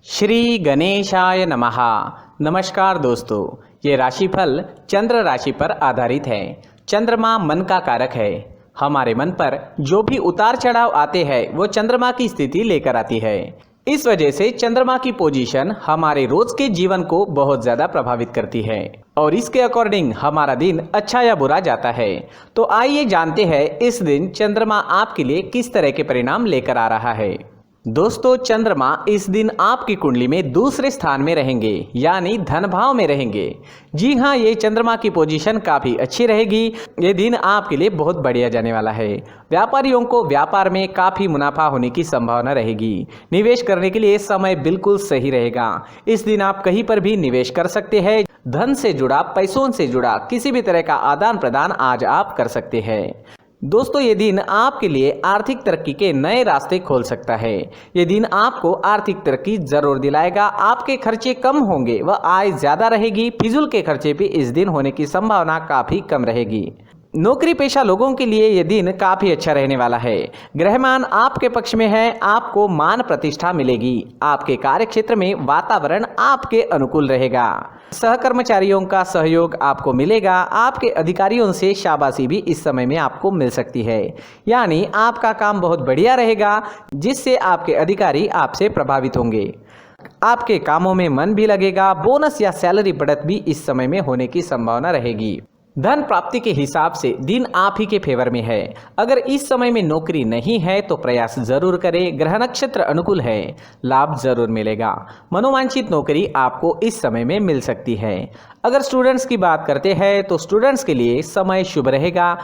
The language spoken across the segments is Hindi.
श्री गणेशाय नमः। नमस्कार दोस्तों, ये राशिफल चंद्र राशि पर आधारित है। चंद्रमा मन का कारक है। हमारे मन पर जो भी उतार चढ़ाव आते हैं वो चंद्रमा की स्थिति लेकर आती है। इस वजह से चंद्रमा की पोजीशन हमारे रोज के जीवन को बहुत ज्यादा प्रभावित करती है और इसके अकॉर्डिंग हमारा दिन अच्छा या बुरा जाता है। तो आइए जानते हैं इस दिन चंद्रमा आपके लिए किस तरह के परिणाम लेकर आ रहा है। दोस्तों, चंद्रमा इस दिन आपकी कुंडली में दूसरे स्थान में रहेंगे, यानी धन भाव में रहेंगे। जी हाँ, ये चंद्रमा की पोजीशन काफी अच्छी रहेगी। ये दिन आपके लिए बहुत बढ़िया जाने वाला है। व्यापारियों को व्यापार में काफी मुनाफा होने की संभावना रहेगी। निवेश करने के लिए समय बिल्कुल सही रहेगा। इस दिन आप कहीं पर भी निवेश कर सकते हैं। धन से जुड़ा, पैसों से जुड़ा किसी भी तरह का आदान प्रदान आज आप कर सकते हैं। दोस्तों, ये दिन आपके लिए आर्थिक तरक्की के नए रास्ते खोल सकता है। ये दिन आपको आर्थिक तरक्की जरूर दिलाएगा। आपके खर्चे कम होंगे व आय ज्यादा रहेगी। फिजूल के खर्चे भी इस दिन होने की संभावना काफी कम रहेगी। नौकरी पेशा लोगों के लिए यह दिन काफी अच्छा रहने वाला है। ग्रहमान आपके पक्ष में है। आपको मान प्रतिष्ठा मिलेगी। आपके कार्य क्षेत्र में वातावरण आपके अनुकूल रहेगा। सहकर्मचारियों का सहयोग आपको मिलेगा। आपके अधिकारियों से शाबाशी भी इस समय में आपको मिल सकती है, यानी आपका काम बहुत बढ़िया रहेगा, जिससे आपके अधिकारी आपसे प्रभावित होंगे। आपके कामों में मन भी लगेगा। बोनस या सैलरी बढ़त भी इस समय में होने की संभावना रहेगी। धन प्राप्ति के हिसाब से दिन आप ही के फेवर में है। अगर इस समय में नौकरी नहीं है तो प्रयास जरूर करें। ग्रह नक्षत्र अनुकूल है, लाभ जरूर मिलेगा। मनोवांछित नौकरी आपको इस समय में मिल सकती है। अगर स्टूडेंट्स की बात करते हैं तो स्टूडेंट्स के लिए समय शुभ रहेगा।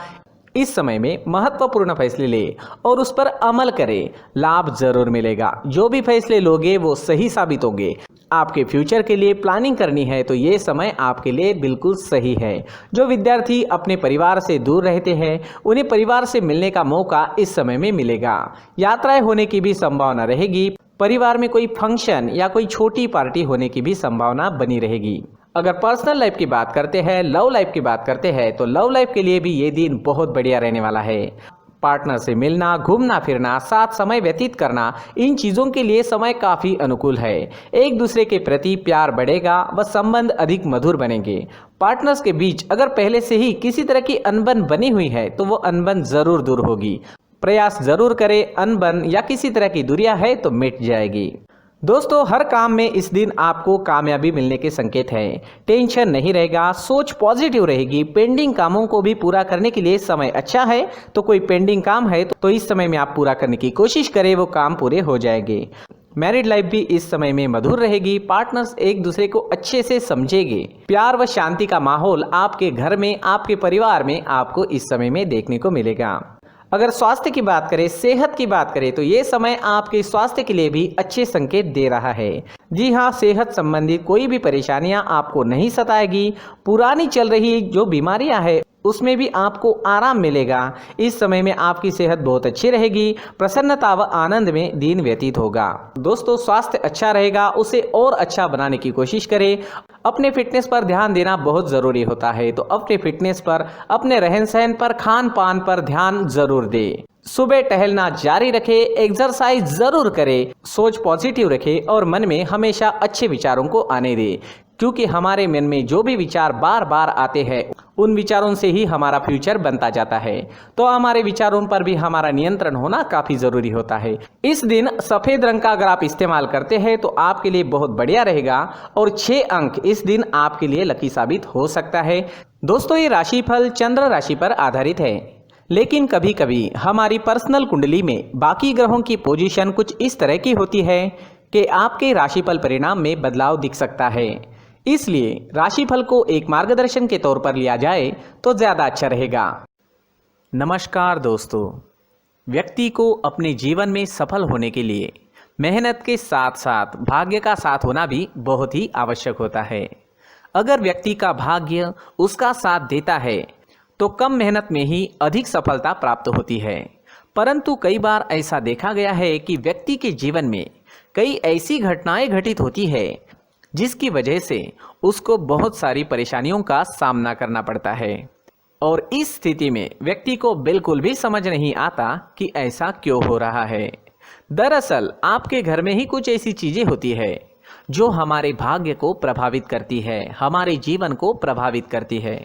इस समय में महत्वपूर्ण फैसले ले और उस पर अमल करें, लाभ जरूर मिलेगा। जो भी फैसले लोगे वो सही साबित होंगे। आपके फ्यूचर के लिए प्लानिंग करनी है तो ये समय आपके लिए बिल्कुल सही है। जो विद्यार्थी अपने परिवार से दूर रहते हैं उन्हें परिवार से मिलने का मौका इस समय में मिलेगा। यात्राएं होने की भी संभावना रहेगी। परिवार में कोई फंक्शन या कोई छोटी पार्टी होने की भी संभावना बनी रहेगी। अगर पर्सनल लाइफ की बात करते हैं, लव लाइफ की बात करते हैं तो लव लाइफ के लिए भी ये दिन बहुत बढ़िया रहने वाला है। पार्टनर से मिलना, घूमना फिरना, साथ समय व्यतीत करना, इन चीज़ों के लिए समय काफ़ी अनुकूल है। एक दूसरे के प्रति प्यार बढ़ेगा व संबंध अधिक मधुर बनेंगे। पार्टनर्स के बीच अगर पहले से ही किसी तरह की अनबन बनी हुई है तो वो अनबन जरूर दूर होगी। प्रयास जरूर करें। अनबन या किसी तरह की दूरियां है तो मिट जाएगी। दोस्तों, हर काम में इस दिन आपको कामयाबी मिलने के संकेत हैं। टेंशन नहीं रहेगा, सोच पॉजिटिव रहेगी। पेंडिंग कामों को भी पूरा करने के लिए समय अच्छा है। तो कोई पेंडिंग काम है तो इस समय में आप पूरा करने की कोशिश करें, वो काम पूरे हो जाएंगे। मैरिड लाइफ भी इस समय में मधुर रहेगी। पार्टनर्स एक दूसरे को अच्छे से समझेंगे। प्यार व शांति का माहौल आपके घर में, आपके परिवार में आपको इस समय में देखने को मिलेगा। अगर स्वास्थ्य की बात करें, सेहत की बात करें तो ये समय आपके स्वास्थ्य के लिए भी अच्छे संकेत दे रहा है। जी हाँ, सेहत संबंधित कोई भी परेशानियां आपको नहीं सताएगी। पुरानी चल रही जो बीमारियां हैं उसमें भी आपको आराम मिलेगा। इस समय में आपकी सेहत बहुत अच्छी रहेगी। प्रसन्नता व आनंद में दिन व्यतीत होगा। दोस्तों, स्वास्थ्य अच्छा रहेगा, उसे और अच्छा बनाने की कोशिश करें। अपने फिटनेस पर ध्यान देना बहुत जरूरी होता है, तो अपने फिटनेस पर, अपने रहन सहन पर, खान पान पर ध्यान जरूर दें। सुबह टहलना जारी रखें, एक्सरसाइज जरूर करें, सोच पॉजिटिव रखें और मन में हमेशा अच्छे विचारों को आने दें, क्योंकि हमारे मन में जो भी विचार बार बार आते हैं उन विचारों से ही हमारा फ्यूचर बनता जाता है। तो हमारे विचारों पर भी हमारा नियंत्रण होना काफी जरूरी होता है। इस दिन सफेद रंग का अगर आप इस्तेमाल करते हैं तो आपके लिए बहुत बढ़िया रहेगा और 6 अंक इस दिन आपके लिए लकी साबित हो सकता है। दोस्तों, ये राशिफल चंद्र राशि पर आधारित है, लेकिन कभी कभी हमारी पर्सनल कुंडली में बाकी ग्रहों की पोजीशन कुछ इस तरह की होती है कि आपके राशिफल परिणाम में बदलाव दिख सकता है। इसलिए राशिफल को एक मार्गदर्शन के तौर पर लिया जाए तो ज्यादा अच्छा रहेगा। नमस्कार दोस्तों, व्यक्ति को अपने जीवन में सफल होने के लिए मेहनत के साथ साथ भाग्य का साथ होना भी बहुत ही आवश्यक होता है। अगर व्यक्ति का भाग्य उसका साथ देता है तो कम मेहनत में ही अधिक सफलता प्राप्त होती है। परंतु कई बार ऐसा देखा गया है कि व्यक्ति के जीवन में कई ऐसी घटनाएं घटित होती है जिसकी वजह से उसको बहुत सारी परेशानियों का सामना करना पड़ता है और इस स्थिति में व्यक्ति को बिल्कुल भी समझ नहीं आता कि ऐसा क्यों हो रहा है। दरअसल आपके घर में ही कुछ ऐसी चीजें होती है जो हमारे भाग्य को प्रभावित करती है, हमारे जीवन को प्रभावित करती है।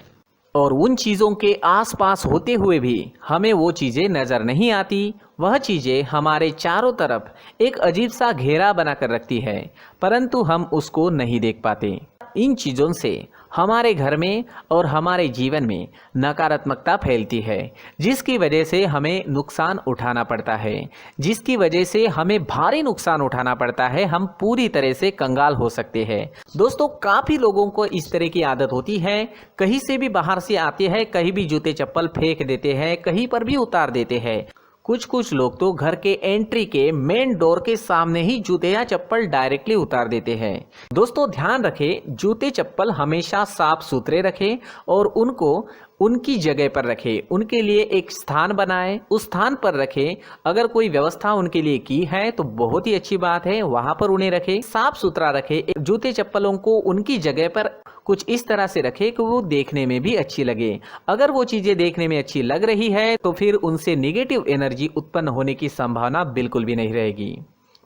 और उन चीज़ों के आसपास होते हुए भी हमें वो चीज़ें नज़र नहीं आती। वह चीज़ें हमारे चारों तरफ एक अजीब सा घेरा बनाकर रखती है, परंतु हम उसको नहीं देख पाते। इन चीज़ों से हमारे घर में और हमारे जीवन में नकारात्मकता फैलती है, जिसकी वजह से हमें नुकसान उठाना पड़ता है, जिसकी वजह से हमें भारी नुकसान उठाना पड़ता है। हम पूरी तरह से कंगाल हो सकते हैं। दोस्तों, काफ़ी लोगों को इस तरह की आदत होती है, कहीं से भी बाहर से आते हैं, कहीं भी जूते चप्पल फेंक देते हैं, कहीं पर भी उतार देते हैं। कुछ लोग तो घर के एंट्री के मेन डोर के सामने ही जूते या चप्पल डायरेक्टली उतार देते हैं। दोस्तों, ध्यान रखें, जूते चप्पल हमेशा साफ सुथरे रखें और उनको उनकी जगह पर रखें। उनके लिए एक स्थान बनाएं, उस स्थान पर रखें। अगर कोई व्यवस्था उनके लिए की है तो बहुत ही अच्छी बात है, वहां पर उन्हें रखें, साफ सुथरा रखें। जूते चप्पलों को उनकी जगह पर कुछ इस तरह से रखें कि वो देखने में भी अच्छी लगे। अगर वो चीज़ें देखने में अच्छी लग रही है तो फिर उनसे नेगेटिव एनर्जी उत्पन्न होने की संभावना बिल्कुल भी नहीं रहेगी।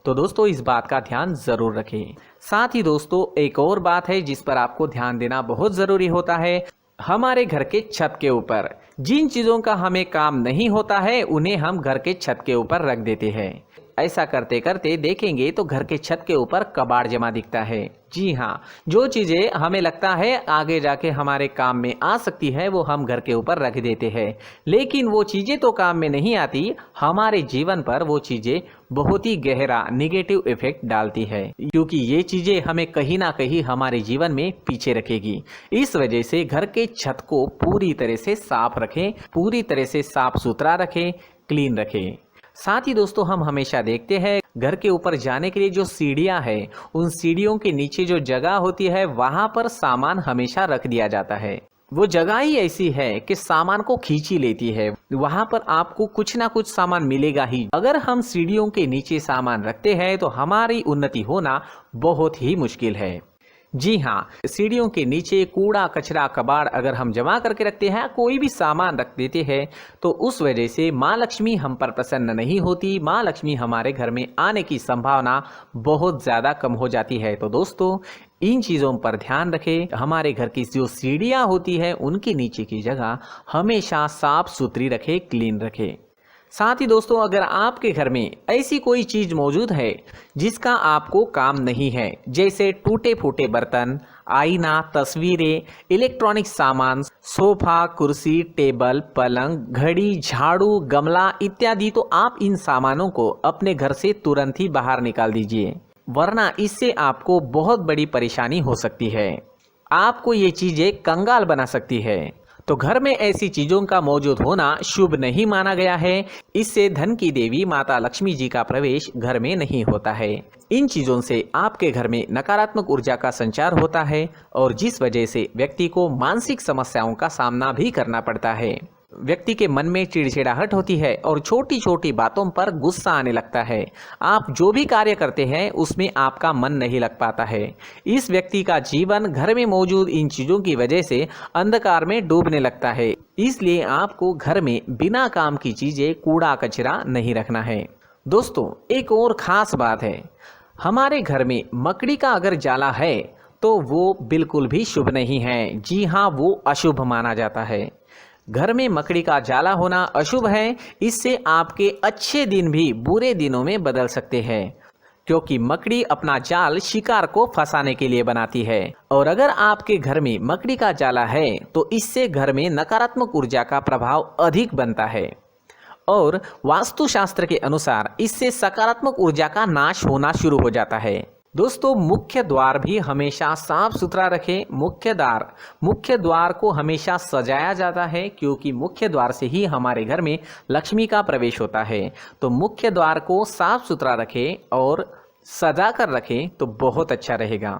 तो दोस्तों, इस बात का ध्यान ज़रूर रखें। साथ ही दोस्तों, एक और बात है जिस पर आपको ध्यान देना बहुत ज़रूरी होता है। हमारे घर के छत के ऊपर जिन चीज़ों का हमें काम नहीं होता है, उन्हें हम घर के छत के ऊपर रख देते हैं। ऐसा करते करते देखेंगे तो घर के छत के ऊपर कबाड़ जमा दिखता है। जी हाँ, जो चीज़ें हमें लगता है आगे जाके हमारे काम में आ सकती है, वो हम घर के ऊपर रख देते हैं। लेकिन वो चीज़ें तो काम में नहीं आती, हमारे जीवन पर वो चीज़ें बहुत ही गहरा नेगेटिव इफेक्ट डालती है, क्योंकि ये चीज़ें हमें कहीं ना कहीं हमारे जीवन में पीछे रखेगी। इस वजह से घर के छत को पूरी तरह से साफ रखें, पूरी तरह से साफ सुथरा रखें, क्लीन रखें। साथ ही दोस्तों, हम हमेशा देखते हैं घर के ऊपर जाने के लिए जो सीढ़ियां हैं, उन सीढ़ियों के नीचे जो जगह होती है वहां पर सामान हमेशा रख दिया जाता है। वो जगह ही ऐसी है कि सामान को खींच ही लेती है। वहां पर आपको कुछ ना कुछ सामान मिलेगा ही। अगर हम सीढ़ियों के नीचे सामान रखते हैं तो हमारी उन्नति होना बहुत ही मुश्किल है। जी हाँ, सीढ़ियों के नीचे कूड़ा कचरा कबाड़ अगर हम जमा करके रखते हैं, कोई भी सामान रख देते हैं, तो उस वजह से माँ लक्ष्मी हम पर प्रसन्न नहीं होती। माँ लक्ष्मी हमारे घर में आने की संभावना बहुत ज़्यादा कम हो जाती है। तो दोस्तों, इन चीज़ों पर ध्यान रखें। हमारे घर की जो सीढ़ियाँ होती है उनके नीचे की जगह हमेशा साफ सुथरी रखें, क्लीन रखें। साथ ही दोस्तों, अगर आपके घर में ऐसी कोई चीज़ मौजूद है जिसका आपको काम नहीं है, जैसे टूटे फूटे बर्तन, आईना, तस्वीरें, इलेक्ट्रॉनिक सामान, सोफा, कुर्सी, टेबल, पलंग, घड़ी, झाड़ू, गमला इत्यादि, तो आप इन सामानों को अपने घर से तुरंत ही बाहर निकाल दीजिए, वरना इससे आपको बहुत बड़ी परेशानी हो सकती है। आपको ये चीज़ें कंगाल बना सकती है। तो घर में ऐसी चीजों का मौजूद होना शुभ नहीं माना गया है। इससे धन की देवी माता लक्ष्मी जी का प्रवेश घर में नहीं होता है। इन चीजों से आपके घर में नकारात्मक ऊर्जा का संचार होता है और जिस वजह से व्यक्ति को मानसिक समस्याओं का सामना भी करना पड़ता है। व्यक्ति के मन में चिड़चिड़ाहट होती है और छोटी छोटी बातों पर गुस्सा आने लगता है। आप जो भी कार्य करते हैं उसमें आपका मन नहीं लग पाता है। इस व्यक्ति का जीवन घर में मौजूद इन चीज़ों की वजह से अंधकार में डूबने लगता है। इसलिए आपको घर में बिना काम की चीज़ें, कूड़ा कचरा नहीं रखना है। दोस्तों, एक और ख़ास बात है, हमारे घर में मकड़ी का अगर जाला है तो वो बिल्कुल भी शुभ नहीं है। जी हाँ, वो अशुभ माना जाता है। घर में मकड़ी का जाला होना अशुभ है। इससे आपके अच्छे दिन भी बुरे दिनों में बदल सकते हैं, क्योंकि मकड़ी अपना जाल शिकार को फंसाने के लिए बनाती है। और अगर आपके घर में मकड़ी का जाला है तो इससे घर में नकारात्मक ऊर्जा का प्रभाव अधिक बनता है और वास्तुशास्त्र के अनुसार इससे सकारात्मक ऊर्जा का नाश होना शुरू हो जाता है। दोस्तों, मुख्य द्वार भी हमेशा साफ सुथरा रखें। मुख्य द्वार को हमेशा सजाया जाता है, क्योंकि मुख्य द्वार से ही हमारे घर में लक्ष्मी का प्रवेश होता है। तो मुख्य द्वार को साफ सुथरा रखें और सजा कर रखें तो बहुत अच्छा रहेगा।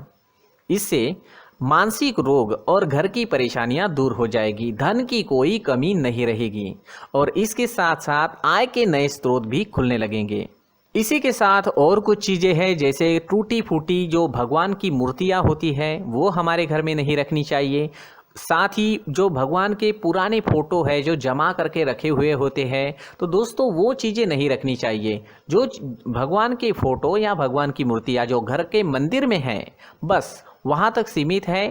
इससे मानसिक रोग और घर की परेशानियां दूर हो जाएगी, धन की कोई कमी नहीं रहेगी और इसके साथ साथ आय के नए स्रोत भी खुलने लगेंगे। इसी के साथ और कुछ चीज़ें हैं, जैसे टूटी फूटी जो भगवान की मूर्तियाँ होती हैं वो हमारे घर में नहीं रखनी चाहिए। साथ ही जो भगवान के पुराने फोटो है जो जमा करके रखे हुए होते हैं, तो दोस्तों वो चीज़ें नहीं रखनी चाहिए। जो भगवान के फोटो या भगवान की मूर्तियाँ जो घर के मंदिर में हैं, बस वहाँ तक सीमित है।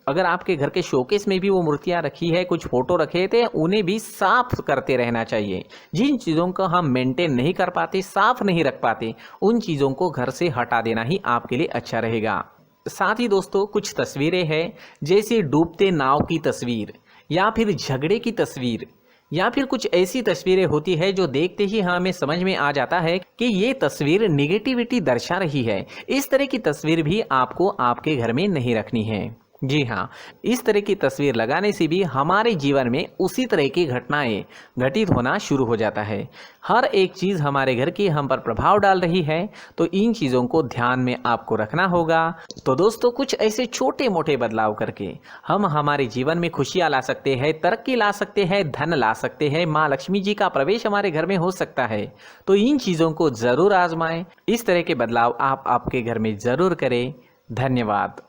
अगर आपके घर के शोकेस में भी वो मूर्तियाँ रखी है, कुछ फोटो रखे थे, उन्हें भी साफ करते रहना चाहिए। जिन चीज़ों को हम मेंटेन नहीं कर पाते, साफ नहीं रख पाते, उन चीज़ों को घर से हटा देना ही आपके लिए अच्छा रहेगा। साथ ही दोस्तों कुछ तस्वीरें हैं, जैसे डूबते नाव की तस्वीर या फिर झगड़े की तस्वीर या फिर कुछ ऐसी तस्वीरें होती है जो देखते ही हमें समझ में आ जाता है कि ये तस्वीर निगेटिविटी दर्शा रही है। इस तरह की तस्वीर भी आपको आपके घर में नहीं रखनी है। जी हाँ, इस तरह की तस्वीर लगाने से भी हमारे जीवन में उसी तरह की घटनाएं घटित होना शुरू हो जाता है। हर एक चीज़ हमारे घर की हम पर प्रभाव डाल रही है, तो इन चीज़ों को ध्यान में आपको रखना होगा। तो दोस्तों कुछ ऐसे छोटे मोटे बदलाव करके हम हमारे जीवन में खुशियाँ ला सकते हैं, तरक्की ला सकते हैं, धन ला सकते हैं, माँ लक्ष्मी जी का प्रवेश हमारे घर में हो सकता है। तो इन चीज़ों को ज़रूर आजमाएं। इस तरह के बदलाव आप आपके घर में ज़रूर करें। धन्यवाद।